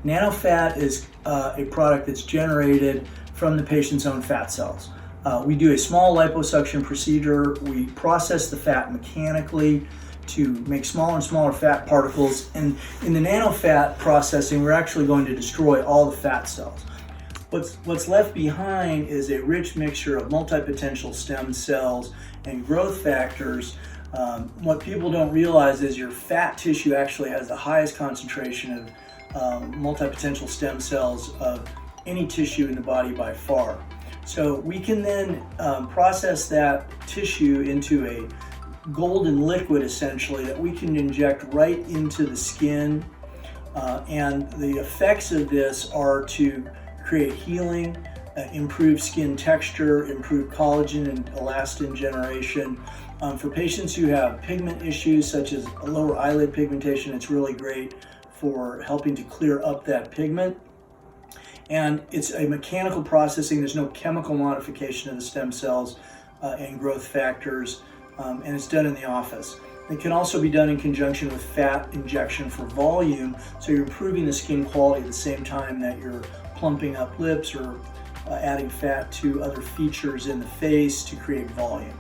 Nano Fat is a product that's generated from the patient's own fat cells. We do a small liposuction procedure. We process the fat mechanically to make smaller and smaller fat particles. And in the nano fat processing, we're actually going to destroy all the fat cells. What's left behind is a rich mixture of multipotential stem cells and growth factors. What people don't realize is your fat tissue actually has the highest concentration of multipotential stem cells of any tissue in the body by far. So we can then process that tissue into a golden liquid, essentially, that we can inject right into the skin. And the effects of this are to create healing, improve skin texture, improve collagen and elastin generation. For patients who have pigment issues such as a lower eyelid pigmentation, it's really great for helping to clear up that pigment. And it's a mechanical processing. There's no chemical modification of the stem cells and growth factors, and it's done in the office. It can also be done in conjunction with fat injection for volume, so you're improving the skin quality at the same time that you're plumping up lips or adding fat to other features in the face to create volume.